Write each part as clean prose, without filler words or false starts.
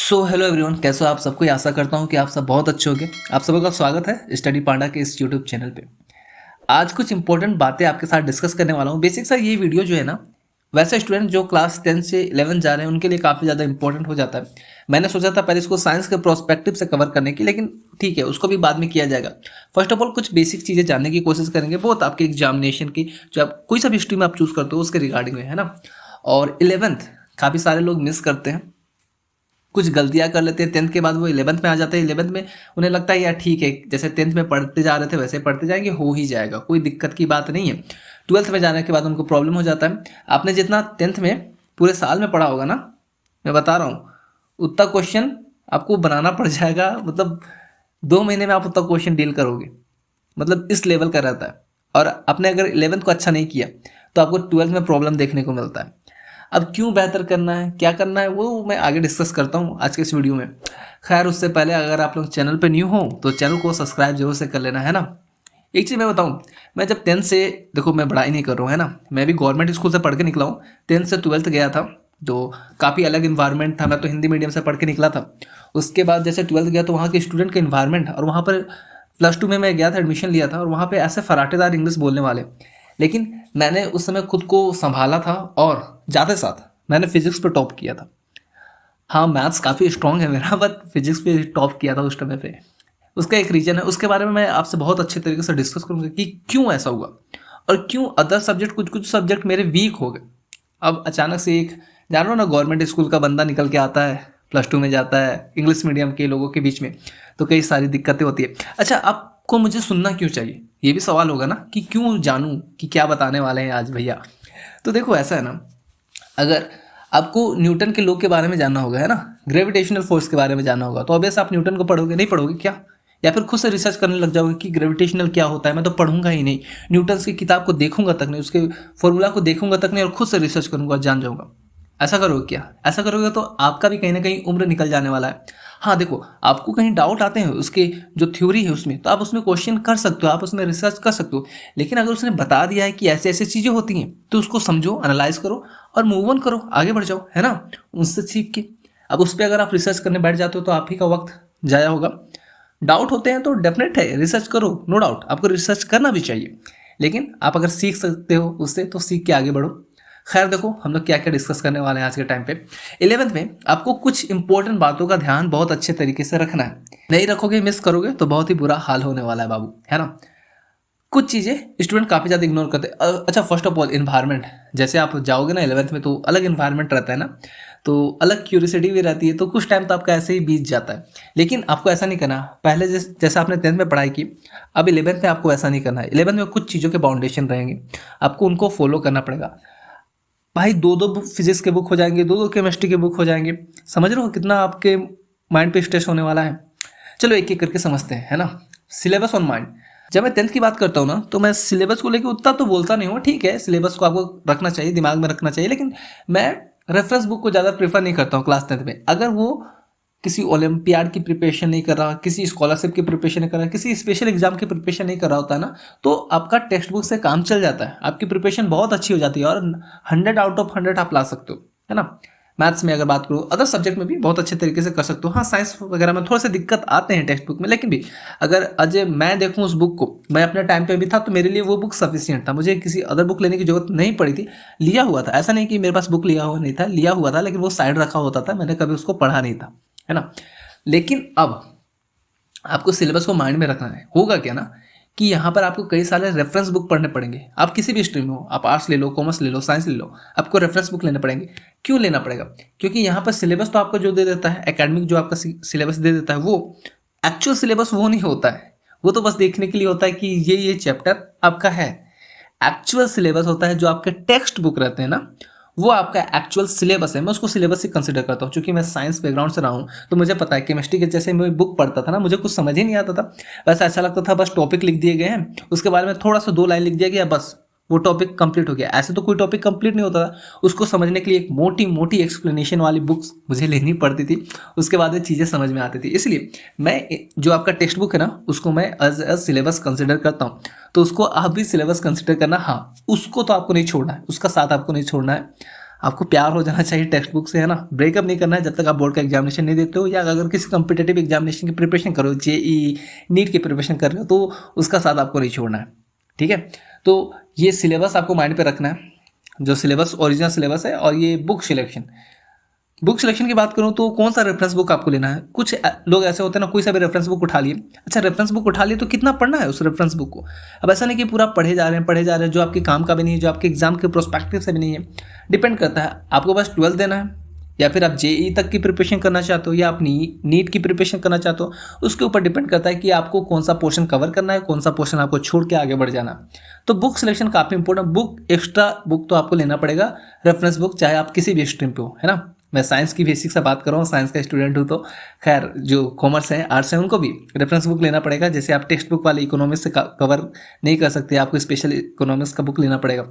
Hello everyone, कैसे हो आप सबको। आशा करता हूँ कि आप सब बहुत अच्छे होंगे। आप सबका स्वागत है स्टडी पांडा के इस यूट्यूब चैनल पे। आज कुछ इंपॉर्टेंट बातें आपके साथ डिस्कस करने वाला हूँ। बेसिक सा ये वीडियो जो है ना, वैसे स्टूडेंट जो क्लास 10 से 11 जा रहे हैं उनके लिए काफ़ी ज़्यादा इंपॉर्टेंट हो जाता है। मैंने सोचा था पहले इसको साइंस के प्रोस्पेक्टिव से कवर करने की, लेकिन ठीक है, उसको भी बाद में किया जाएगा। फर्स्ट ऑफ ऑल कुछ बेसिक चीज़ें जानने की कोशिश करेंगे, बहुत आपके एग्जामिनेशन की, जो आप कोई सा भी स्ट्रीम आप चूज़ करते हो उसके रिगार्डिंग में, है ना। और 11th काफ़ी सारे लोग मिस करते हैं, कुछ गलतियां कर लेते हैं। 10th के बाद वो 11th में आ जाते हैं। 11th में उन्हें लगता है यार ठीक है, जैसे 10th में पढ़ते जा रहे थे वैसे पढ़ते जाएंगे, हो ही जाएगा, कोई दिक्कत की बात नहीं है। 12th में जाने के बाद उनको प्रॉब्लम हो जाता है। आपने जितना 10th में पूरे साल में पढ़ा होगा ना, मैं बता रहा हूँ, उतना क्वेश्चन आपको बनाना पड़ जाएगा। मतलब 2 महीने में आप उतना क्वेश्चन डील करोगे, मतलब इस लेवल का रहता है। और आपने अगर 11th को अच्छा नहीं किया तो आपको 12th में प्रॉब्लम देखने को मिलता है। अब क्यों बेहतर करना है, क्या करना है, वो मैं आगे डिस्कस करता हूँ आज के इस वीडियो में। खैर उससे पहले अगर आप लोग चैनल पे न्यू हो तो चैनल को सब्सक्राइब जरूर से कर लेना, है ना। एक चीज़ मैं बताऊँ, मैं जब 10th से, देखो मैं पढ़ाई नहीं कर रहा हूँ, है ना, मैं भी गवर्नमेंट स्कूल से पढ़ के निकला हूँ। 10th से 12th गया था तो काफ़ी अलग इन्वायरमेंट था। मैं तो हिंदी मीडियम से पढ़ के निकला था। उसके बाद जैसे 12th गया तो वहाँ के स्टूडेंट का इन्वायरमेंट, और वहाँ पर +2 में मैं गया था, एडमिशन लिया था, और वहाँ पे ऐसे फराटेदार इंग्लिश बोलने वाले। लेकिन मैंने उस समय खुद को संभाला था और ज़्यादा साथ मैंने फिजिक्स पे टॉप किया था। हाँ, मैथ्स काफ़ी स्ट्रॉन्ग है मेरा, बट फिजिक्स पे टॉप किया था उस टाइम पे। उसका एक रीजन है, उसके बारे में मैं आपसे बहुत अच्छे तरीके से डिस्कस करूँगा कि क्यों ऐसा हुआ और क्यों अदर सब्जेक्ट, कुछ कुछ सब्जेक्ट मेरे वीक हो गए। अब अचानक से एक, जान लो ना, गवर्नमेंट स्कूल का बंदा निकल के आता है, +2 में जाता है, इंग्लिश मीडियम के लोगों के बीच में, तो कई सारी दिक्कतें होती है। अच्छा, आपको मुझे सुनना क्यों चाहिए, ये भी सवाल होगा ना कि क्यों जानूँ कि क्या बताने वाले हैं आज भैया। तो देखो ऐसा है ना, अगर आपको न्यूटन के लॉ के बारे में जानना होगा, है ना, ग्रेविटेशनल फोर्स के बारे में जानना होगा, तो ऑब्वियस आप न्यूटन को पढ़ोगे, नहीं पढ़ोगे क्या? या फिर खुद से रिसर्च करने लग जाओगे कि ग्रेविटेशनल क्या होता है। मैं तो पढ़ूंगा ही नहीं, न्यूटन की किताब को देखूंगा तक नहीं, उसके फॉर्मूला को देखूंगा तक नहीं, और खुद से रिसर्च करूंगा, जान जाऊंगा। ऐसा करोगे क्या? ऐसा करोगे तो आपका भी कहीं ना कहीं उम्र निकल जाने वाला है। हाँ देखो, आपको कहीं डाउट आते हैं उसके जो थ्योरी है उसमें, तो आप उसमें क्वेश्चन कर सकते हो, आप उसमें रिसर्च कर सकते हो। लेकिन अगर उसने बता दिया है कि ऐसे ऐसे चीज़ें होती हैं, तो उसको समझो, एनालाइज करो और मूव ऑन करो, आगे बढ़ जाओ, है ना, उनसे सीख के। अब उस पर अगर आप रिसर्च करने बैठ जाते हो तो आप ही का वक्त जाया होगा। डाउट होते हैं तो डेफिनेट है, रिसर्च करो, नो डाउट, आपको रिसर्च करना भी चाहिए। लेकिन आप अगर सीख सकते हो उससे तो सीख के आगे बढ़ो। खैर देखो, हम लोग क्या क्या डिस्कस करने वाले हैं आज के टाइम पे। 11th में आपको कुछ इंपॉर्टेंट बातों का ध्यान बहुत अच्छे तरीके से रखना है। नहीं रखोगे, मिस करोगे तो बहुत ही बुरा हाल होने वाला है बाबू, है ना। कुछ चीज़ें स्टूडेंट काफ़ी ज़्यादा इग्नोर करते हैं। अच्छा, फर्स्ट ऑफ ऑल इन्वायरमेंट, जैसे आप जाओगे ना 11th में तो अलग इन्वायरमेंट रहता है ना, तो अलग क्यूरियोसिटी भी रहती है, तो कुछ टाइम तो आपका ऐसे ही बीत जाता है। लेकिन आपको ऐसा नहीं करना, पहले जैसे आपने 10th में पढ़ाई की, अब 11th में आपको ऐसा नहीं करना है। 11th में कुछ चीज़ों के बाउंडेशन रहेंगे, आपको उनको फॉलो करना पड़ेगा। भाई दो दो फिजिक्स के बुक हो जाएंगे, दो दो केमिस्ट्री के बुक हो जाएंगे, समझ रहे हो कितना आपके माइंड पे स्ट्रेस होने वाला है। चलो एक एक करके समझते हैं, है ना। सिलेबस ऑन माइंड, जब मैं 10th की बात करता हूँ ना, तो मैं सिलेबस को लेकर उतना तो बोलता नहीं हूँ। ठीक है, सिलेबस को आपको रखना चाहिए, दिमाग में रखना चाहिए, लेकिन मैं रेफरेंस बुक को ज़्यादा प्रेफर नहीं करता हूँ क्लास 10th में। अगर वो किसी ओलंपियाड की प्रिपरेशन नहीं कर रहा, किसी स्कॉलरशिप की प्रिपरेशन नहीं कर रहा, किसी स्पेशल एग्जाम की प्रिपरेशन नहीं कर रहा होता है ना, तो आपका टेक्स्ट बुक से काम चल जाता है, आपकी प्रिपरेशन बहुत अच्छी हो जाती है और 100 आउट ऑफ 100 आप ला सकते हो, है ना। मैथ्स में अगर बात करूँ, अदर सब्जेक्ट में भी बहुत अच्छे तरीके से कर सकते हो। हाँ, साइंस वगैरह में थोड़े से दिक्कत आते हैं टेक्स्ट बुक में, लेकिन भी अगर अजय मैं देखूँ उस बुक को, मैं अपने टाइम पे भी था तो मेरे लिए वो बुक सफिशियंट था, मुझे किसी अदर बुक लेने की जरूरत नहीं पड़ी थी। लिया हुआ था, ऐसा नहीं कि मेरे पास बुक लिया हुआ नहीं था, लिया हुआ था, लेकिन वो साइड रखा होता था, मैंने कभी उसको पढ़ा नहीं था, है ना। लेकिन अब आपको सिलेबस को माइंड में रखना है। होगा क्या ना कि यहाँ पर आपको कई सारे रेफरेंस बुक पढ़ने पड़ेंगे। आप किसी भी स्ट्रीम में हो, आप आर्ट्स ले लो, कॉमर्स ले लो, साइंस ले लो, आपको रेफरेंस बुक लेने पड़ेंगे। क्यों लेना पड़ेगा? क्योंकि यहाँ पर सिलेबस तो आपको जो दे देता है, एकेडमिक जो आपका सिलेबस दे देता है, वो एक्चुअल सिलेबस वो नहीं होता है। वो तो बस देखने के लिए होता है कि ये चैप्टर आपका है। एक्चुअल सिलेबस होता है जो आपके टेक्स्ट बुक रहते हैं ना, वो आपका एक्चुअल सिलेबस है। मैं उसको सिलेबस ही कंसिडर करता हूँ, क्योंकि मैं साइंस बैकग्राउंड से रहा हूँ, तो मुझे पता है। केमिस्ट्री के जैसे मैं बुक पढ़ता था ना, मुझे कुछ समझ ही नहीं आता था। बस ऐसा लगता था बस टॉपिक लिख दिए गए हैं, उसके बारे में थोड़ा सा 2 लाइन लिख दिया गया, बस वो टॉपिक कंप्लीट हो गया। ऐसे तो कोई टॉपिक कंप्लीट नहीं होता था। उसको समझने के लिए एक मोटी मोटी एक्सप्लेनेशन वाली बुक्स मुझे लेनी पड़ती थी, उसके बाद ये चीज़ें समझ में आती थी। इसलिए मैं जो आपका टेक्स्ट बुक है ना, उसको मैं एज सिलेबस कंसिडर करता हूँ। तो उसको आप भी सिलेबस कंसिडर करना। हाँ, उसको तो आपको नहीं छोड़ना है, उसका साथ आपको नहीं छोड़ना है। आपको प्यार हो जाना चाहिए टेक्स्ट बुक से, है ना। ब्रेकअप नहीं करना है जब तक आप बोर्ड का एग्जामिनेशन नहीं देते हो, या अगर किसी कॉम्पिटेटिव एग्जामिनेशन की प्रिपरेशन करो, जेई नीट की प्रिपरेशन कर रहे हो, तो उसका साथ आपको नहीं छोड़ना है, ठीक है। तो ये सिलेबस आपको माइंड पे रखना है, जो सिलेबस ओरिजिनल सिलेबस है। और ये बुक सिलेक्शन की बात करूं तो कौन सा रेफरेंस बुक आपको लेना है। कुछ लोग ऐसे होते हैं ना, कोई सा भी रेफरेंस बुक उठा लिए। अच्छा, रेफरेंस बुक उठा लिए तो कितना पढ़ना है उस रेफरेंस बुक को। अब ऐसा नहीं कि पूरा पढ़े जा रहे हैं जो आपके काम का भी नहीं है, जो आपके एग्जाम के प्रोस्पेक्टिव से भी नहीं है। डिपेंड करता है, आपको बस 12 देना है, या फिर आप जेई तक की प्रिपरेशन करना चाहते हो, या आप नीट की प्रिपरेशन करना चाहते हो। उसके ऊपर डिपेंड करता है कि आपको कौन सा पोर्शन कवर करना है, कौन सा पोर्शन आपको छोड़ के आगे बढ़ जाना है। तो बुक सिलेक्शन काफ़ी इंपॉर्टेंट। बुक एक्स्ट्रा बुक तो आपको लेना पड़ेगा, रेफरेंस बुक, चाहे आप किसी भी स्ट्रीम पे हो, है ना। मैं साइंस की बेसिक से बात कर रहा हूँ, साइंस का स्टूडेंट हूँ, तो खैर जो कॉमर्स है, आर्ट्स है, उनको भी रेफरेंस बुक लेना पड़ेगा। जैसे आप टेक्स्ट बुक वाले इकोनॉमिक्स से कवर नहीं कर सकते, आपको स्पेशल इकोनॉमिक्स का बुक लेना पड़ेगा।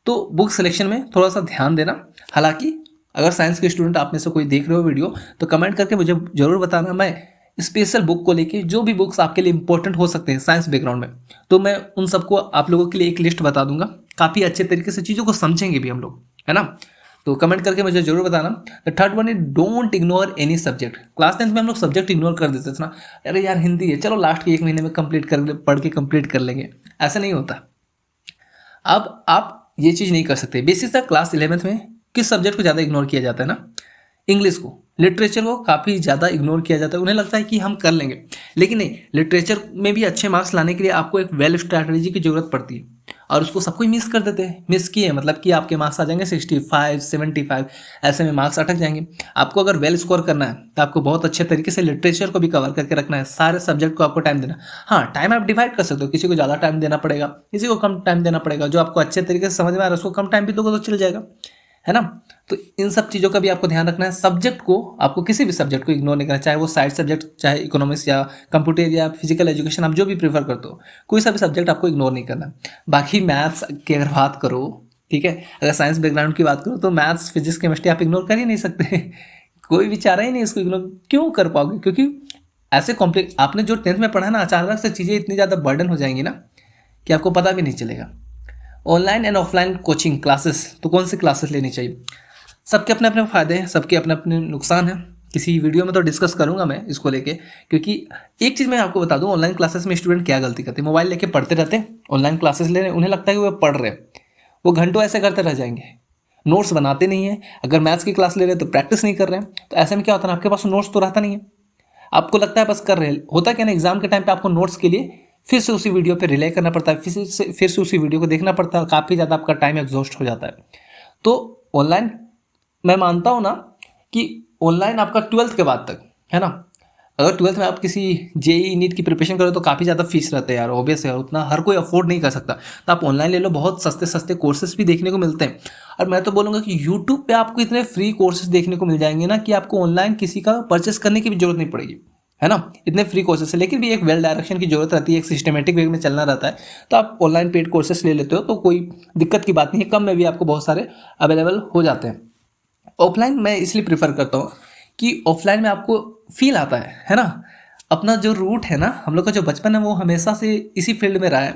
तो बुक सिलेक्शन में थोड़ा सा ध्यान देना। हालांकि अगर साइंस के स्टूडेंट आप में से कोई देख रहे हो वीडियो, तो कमेंट करके मुझे जरूर बताना। मैं स्पेशल बुक को लेके जो भी बुक्स आपके लिए इंपॉर्टेंट हो सकते हैं साइंस बैकग्राउंड में, तो मैं उन सबको आप लोगों के लिए एक लिस्ट बता दूंगा। काफ़ी अच्छे तरीके से चीज़ों को समझेंगे भी हम लोग, है ना। तो कमेंट करके मुझे जरूर बताना। The third one is don't ignore any subject. Class 10 में हम लोग सब्जेक्ट इग्नोर कर देते थे ना, अरे यार हिंदी है, चलो लास्ट के 1 महीने में पढ़ के कंप्लीट कर लेंगे। ऐसा नहीं होता। अब आप ये चीज़ नहीं कर सकते। बेसिक था क्लास 11th में किस सब्जेक्ट को ज़्यादा इग्नोर किया जाता है ना, इंग्लिश को, लिटरेचर को काफ़ी ज़्यादा इग्नोर किया जाता है। उन्हें लगता है कि हम कर लेंगे, लेकिन नहीं, लिटरेचर में भी अच्छे मार्क्स लाने के लिए आपको एक वेल स्ट्रैटेजी की जरूरत पड़ती है, और उसको सब कोई मिस कर देते हैं। मिस किए मतलब कि आपके मार्क्स आ जाएंगे 65, 75, ऐसे में मार्क्स अटक जाएंगे। आपको अगर वेल स्कोर करना है तो आपको बहुत अच्छे तरीके से लिटरेचर को भी कवर करके रखना है, सारे सब्जेक्ट को आपको टाइम देना। हाँ, टाइम आप डिवाइड कर सकते हो, किसी को ज़्यादा टाइम देना पड़ेगा, किसी को कम टाइम देना पड़ेगा। जो आपको अच्छे तरीके से समझ में आ रहा है उसको कम टाइम भी दोगे तो चल जाएगा, है ना। तो इन सब चीज़ों का भी आपको ध्यान रखना है। सब्जेक्ट को आपको किसी भी सब्जेक्ट को इग्नोर नहीं करना, चाहे वो साइड सब्जेक्ट, चाहे इकोनॉमिक्स या कंप्यूटर या फिजिकल एजुकेशन, आप जो भी प्रेफर करते हो, कोई सा भी सब्जेक्ट आपको इग्नोर नहीं करना। बाकी मैथ्स की अगर बात करो, ठीक है, अगर साइंस बैकग्राउंड की बात करो तो मैथ्स, फिजिक्स, केमिस्ट्री आप इग्नोर कर ही नहीं सकते। कोई भी चाह रहा ही नहीं इसको इग्नोर, क्यों कर पाओगे, क्योंकि ऐसे कॉम्प्लेक्स आपने जो 10th में पढ़ा है ना, अचानक से चीज़ें इतनी ज़्यादा बर्डन हो जाएंगी ना कि आपको पता भी नहीं चलेगा। Online and offline coaching classes, तो कौन सी क्लासेस लेनी चाहिए। सबके अपने अपने फ़ायदे हैं, सबके अपने अपने नुकसान हैं। किसी वीडियो में तो डिस्कस करूंगा मैं इसको लेके, क्योंकि एक चीज़ मैं आपको बता दूं, ऑनलाइन क्लासेस में स्टूडेंट क्या गलती करते हैं, मोबाइल लेके पढ़ते रहते हैं, ऑनलाइन क्लासेस ले रहे हैं, उन्हें लगता है कि वो पढ़ रहे हैं, वो घंटों ऐसे करते रह जाएंगे, नोट्स बनाते नहीं है। अगर मैथ्स की क्लास ले रहे हैं तो प्रैक्टिस नहीं कर रहे हैं, तो ऐसे में क्या होता है ना, आपके पास नोट्स तो रहता नहीं है, आपको लगता है बस कर रहे हैं। होता क्या ना, एग्जाम के टाइम पे आपको नोट्स के लिए फिर से उसी वीडियो पे रिले करना पड़ता है, फिर से उसी वीडियो को देखना पड़ता है, और काफ़ी ज़्यादा आपका टाइम एग्जॉस्ट हो जाता है। तो ऑनलाइन मैं मानता हूँ ना कि ऑनलाइन आपका 12th के बाद तक, है ना। अगर 12th में आप किसी जेई नीट की प्रिपरेशन करो तो काफ़ी ज़्यादा फीस रहता है यार, ऑब्वियस है, उतना हर कोई अफोर्ड नहीं कर सकता। तो आप ऑनलाइन ले लो, बहुत सस्ते सस्ते कोर्सेज भी देखने को मिलते हैं। और मैं तो बोलूँगा कि यूट्यूब पे आपको इतने फ्री कोर्सेज देखने को मिल जाएंगे ना कि आपको ऑनलाइन किसी का परचेस करने की भी जरूरत नहीं पड़ेगी, है ना। इतने फ्री कोर्सेस है, लेकिन भी एक वेल डायरेक्शन की जरूरत रहती है, एक सिस्टमेटिक वे में चलना रहता है। तो आप ऑनलाइन पेड कोर्सेस ले लेते हो तो कोई दिक्कत की बात नहीं है, कम में भी आपको बहुत सारे अवेलेबल हो जाते हैं। ऑफलाइन मैं इसलिए प्रेफर करता हूँ कि ऑफलाइन में आपको फील आता है ना। अपना जो रूट है ना, हम लोग का जो बचपन है वो हमेशा से इसी फील्ड में रहा है,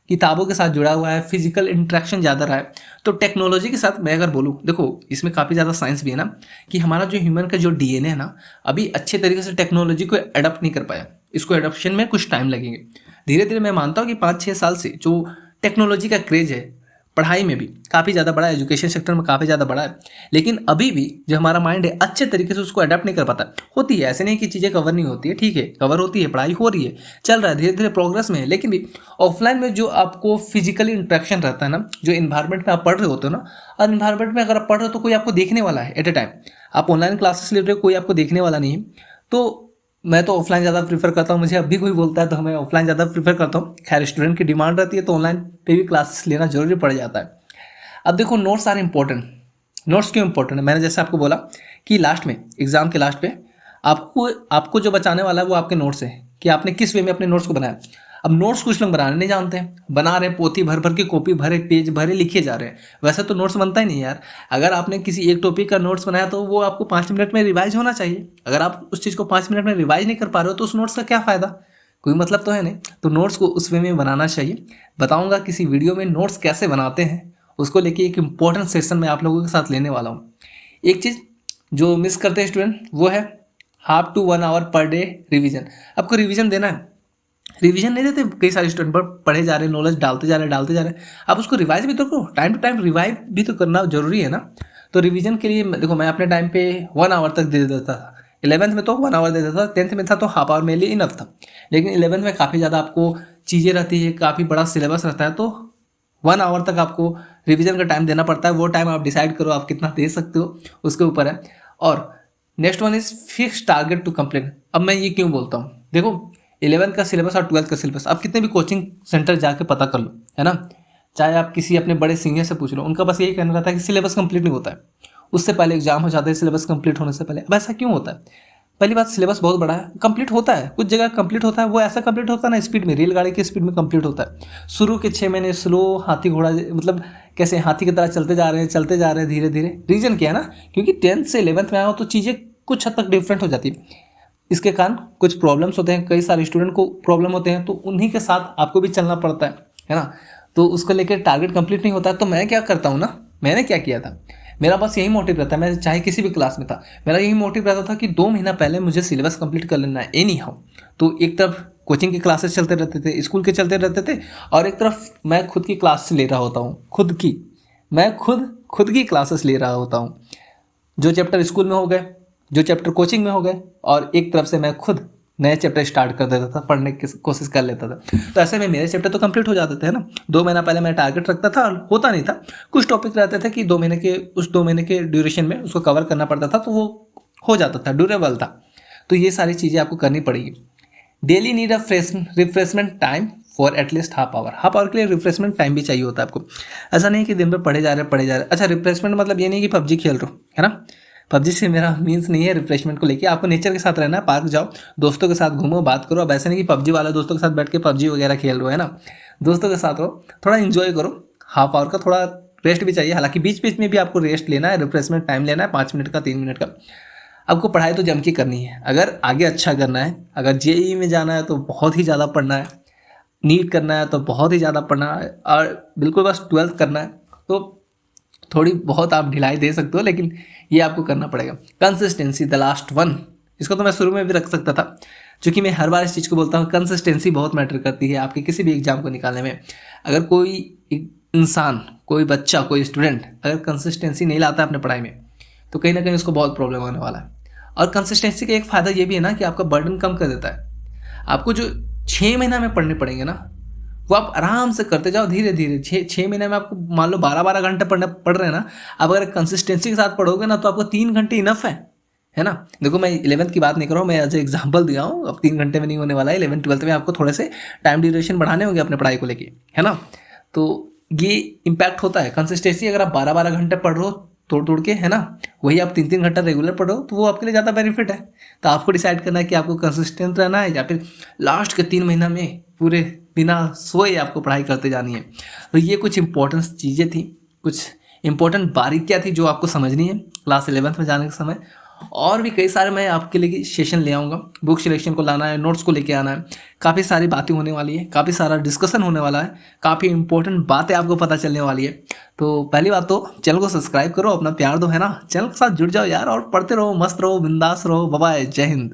किताबों के साथ जुड़ा हुआ है, फिजिकल इंटरेक्शन ज़्यादा रहा है। तो टेक्नोलॉजी के साथ मैं अगर बोलूँ, देखो इसमें काफ़ी ज़्यादा साइंस भी है ना, कि हमारा जो ह्यूमन का जो डीएनए है ना, अभी अच्छे तरीके से टेक्नोलॉजी को अडॉप्ट नहीं कर पाया। इसको एडॉप्शन में कुछ टाइम लगेंगे। धीरे धीरे मैं मानता हूँ कि 5-6 साल से जो टेक्नोलॉजी का क्रेज है पढ़ाई में भी काफ़ी ज़्यादा बड़ा है, एजुकेशन सेक्टर में काफ़ी ज़्यादा बड़ा है, लेकिन अभी भी जो हमारा माइंड है अच्छे तरीके से उसको अडेप्ट नहीं कर पाता। होती है, ऐसे नहीं कि चीज़ें कवर नहीं होती है, ठीक है, कवर होती है, पढ़ाई हो रही है, चल रहा है, धीरे धीरे प्रोग्रेस में है। लेकिन भी ऑफलाइन में जो आपको फिजिकली इंट्रैक्शन रहता है ना, जो इन्वायरमेंट में आप पढ़ रहे होते हो ना, और इन्वायरमेंट में अगर आप पढ़ रहे हो तो कोई आपको देखने वाला है एट ए टाइम। आप ऑनलाइन क्लासेस ले रहे हो, कोई आपको देखने वाला नहीं है। तो मैं तो ऑफलाइन ज़्यादा प्रीफर करता हूँ। मुझे अब भी कोई बोलता है तो मैं ऑफलाइन ज़्यादा प्रीफर करता हूँ। खैर स्टूडेंट की डिमांड रहती है तो ऑनलाइन पे भी क्लासेस लेना जरूरी पड़ जाता है। अब देखो, नोट्स आर इंपॉर्टेंट। नोट्स क्यों इंपॉर्टेंट है, मैंने जैसे आपको बोला कि लास्ट में, एग्जाम के लास्ट पे आपको जो बचाने वाला है वो आपके नोट्स है, कि आपने किस वे में अपने नोट्स को बनाया। अब नोट्स कुछ लोग बनाने नहीं जानते हैं, बना रहे हैं पोथी भर भर के, कॉपी भरे, पेज भरे, लिखे जा रहे हैं। वैसे तो नोट्स बनता ही नहीं यार। अगर आपने किसी एक टॉपिक का नोट्स बनाया तो वो आपको 5 मिनट में रिवाइज होना चाहिए। अगर आप उस चीज़ को 5 मिनट में रिवाइज नहीं कर पा रहे हो तो उस नोट्स का क्या फ़ायदा, कोई मतलब तो है नहीं। तो नोट्स को उस वे में बनाना चाहिए। बताऊँगा किसी वीडियो में नोट्स कैसे बनाते हैं, उसको लेके एक इम्पोर्टेंट सेशन मैं आप लोगों के साथ लेने वाला हूँ। एक चीज़ जो मिस करते हैं स्टूडेंट वो है half to 1 hour per day revision. आपको रिवीजन देना है, रिवीजन नहीं देते कई सारे स्टूडेंट, पर पढ़े जा रहे हैं, नॉलेज डालते जा रहे हैं। आप उसको रिवाइज भी तो करो, टाइम टू टाइम रिवाइज भी तो करना जरूरी है ना। तो रिवीजन के लिए देखो मैं अपने टाइम पे 1 आवर तक दे देता था। 11th में तो 1 आवर दे देता था, 10th में था तो हाफ आवर मेरे लिए इनफ था। लेकिन 11th में काफ़ी ज़्यादा आपको चीज़ें रहती है, काफ़ी बड़ा सिलेबस रहता है, तो 1 आवर तक आपको रिवीजन का टाइम देना पड़ता है। वो टाइम आप डिसाइड करो आप कितना दे सकते हो, उसके ऊपर है। और next one is fix target to complete. अब मैं ये क्यों बोलता हूँ, देखो 11th का सिलेबस और 12th का सिलेबस आप कितने भी कोचिंग सेंटर जाके पता कर लो, है ना, चाहे आप किसी अपने बड़े सीनियर से पूछ लो, उनका बस यही कहना रहता है कि सिलेबस कंप्लीट नहीं होता है, उससे पहले एग्जाम हो जाता है सिलेबस कंप्लीट होने से पहले। अब ऐसा क्यों होता है? पहली बात, सिलेबस बहुत बड़ा है, कंप्लीट होता है, कुछ जगह कंप्लीट होता है, वो ऐसा कंप्लीट होता है ना स्पीड में, रेलगाड़ी की स्पीड में कंप्लीट होता है। शुरू के 6 महीने स्लो हाथी घोड़ा, मतलब कैसे हाथी की तरह चलते जा रहे हैं धीरे धीरे। रीजन क्या है ना, क्योंकि 10th से 11th में आया हो तो चीज़ें कुछ हद तक डिफरेंट हो जाती है। इसके कारण कुछ प्रॉब्लम्स होते हैं, कई सारे स्टूडेंट को प्रॉब्लम होते हैं, तो उन्हीं के साथ आपको भी चलना पड़ता है ना। तो उसको लेकर टारगेट कंप्लीट नहीं होता। तो मैं क्या करता हूँ ना, मैंने क्या किया था, मेरा बस यही मोटिव रहता है, मैं चाहे किसी भी क्लास में था, मेरा यही मोटिव रहता था कि 2 महीना पहले मुझे सिलेबस कंप्लीट कर लेना है एनी हाउ। तो एक तरफ कोचिंग की क्लासेस चलते रहते थे, स्कूल के चलते रहते थे, और एक तरफ मैं खुद की क्लास ले रहा होता हूँ, मैं खुद की क्लासेस ले रहा होता हूँ। जो चैप्टर स्कूल में हो गए, जो चैप्टर कोचिंग में हो गए, और एक तरफ से मैं खुद नए चैप्टर स्टार्ट कर देता था, पढ़ने की कोशिश कर लेता था। तो ऐसे में मेरे चैप्टर तो कंप्लीट हो जाते थे ना। 2 महीना पहले मैं टारगेट रखता था, और होता नहीं था, कुछ टॉपिक रहते थे कि 2 महीने के, उस 2 महीने के ड्यूरेशन में उसको कवर करना पड़ता था, तो वो हो जाता था, ड्यूरेबल था। तो ये सारी चीज़ें आपको करनी पड़ेगी। Daily need a refreshment time for at least half hour के लिए रिफ्रेशमेंट टाइम भी चाहिए होता है आपको। ऐसा नहीं कि दिन भर पढ़े जा रहे हैं। अच्छा, रिफ्रेशमेंट मतलब ये नहीं कि पबजी खेल रहे हो, है ना। पबजी से मेरा मीन्स नहीं है रिफ्रेशमेंट को लेके, आपको नेचर के साथ रहना है, पार्क जाओ, दोस्तों के साथ घूमो, बात करो। अब ऐसा नहीं कि पबजी वाला दोस्तों के साथ बैठ के पबजी वगैरह खेल रहे हो, है ना। दोस्तों के साथ रहो, थोड़ा इन्जॉय करो। हाफ आवर का थोड़ा रेस्ट भी चाहिए, हालांकि बीच बीच में भी आपको रेस्ट लेना है, रिफ्रेशमेंट टाइम लेना है 5 मिनट का, 3 मिनट का। आपको पढ़ाई तो जम के करनी है, अगर आगे अच्छा करना है, अगर जेईई में जाना है तो बहुत ही ज़्यादा पढ़ना है, नीट करना है तो बहुत ही ज़्यादा पढ़ना है, और बिल्कुल बस 12th करना है तो थोड़ी बहुत आप ढिलाई दे सकते हो, लेकिन ये आपको करना पड़ेगा। कंसिस्टेंसी द लास्ट वन, इसको तो मैं शुरू में भी रख सकता था, क्योंकि मैं हर बार इस चीज़ को बोलता हूँ, कंसिस्टेंसी बहुत मैटर करती है आपके किसी भी एग्जाम को निकालने में। अगर कोई इंसान, कोई बच्चा, कोई स्टूडेंट अगर कंसिस्टेंसी नहीं लाता है अपने पढ़ाई में, तो कहीं ना कहीं उसको बहुत प्रॉब्लम होने वाला है। और कंसिस्टेंसी का एक फ़ायदा ये भी है ना कि आपका बर्डन कम कर देता है। आपको जो 6 महीना में पढ़ने पड़ेंगे ना, वो आप आराम से करते जाओ धीरे धीरे। 6 महीने में आपको मान लो 12-12 घंटे पढ़ रहे हैं ना, आप अगर कंसिस्टेंसी के साथ पढ़ोगे ना तो आपको 3 घंटे इनफ है ना। देखो मैं 11th की बात नहीं कर रहा हूँ, मैं एज एग्जाम्पल दिया हूँ। अब 3 घंटे में नहीं होने वाला है, 11th-12th में आपको थोड़े से टाइम ड्यूरेशन बढ़ाने होंगे अपने पढ़ाई को लेके, है ना। तो ये इम्पैक्ट होता है कंसिस्टेंसी। अगर आप 12-12 घंटे पढ़ रहे हो तोड़ के, है ना, वही आप 3-3 घंटा रेगुलर पढ़ो तो वो आपके लिए ज़्यादा बेनिफिट है। तो आपको डिसाइड करना है कि आपको कंसिस्टेंट रहना है, या फिर लास्ट के 3 महीना में पूरे बिना सोए आपको पढ़ाई करते जानी है। तो ये कुछ इंपॉर्टेंट चीज़ें थी, कुछ इंपॉर्टेंट बारीकियाँ थी जो आपको समझनी है क्लास 11th में जाने के समय। और भी कई सारे मैं आपके लिए सेशन ले आऊँगा, बुक सिलेक्शन को लाना है, नोट्स को लेके आना है, काफ़ी सारी बातें होने वाली है, काफ़ी सारा डिस्कशन होने वाला है, काफ़ी इंपॉर्टेंट बातें आपको पता चलने वाली है। तो पहली बात तो चैनल को सब्सक्राइब करो, अपना प्यार दो, है ना, चैनल के साथ जुड़ जाओ यार, और पढ़ते रहो, मस्त रहो, बिंदास रहो। बाय बाय, जय हिंद।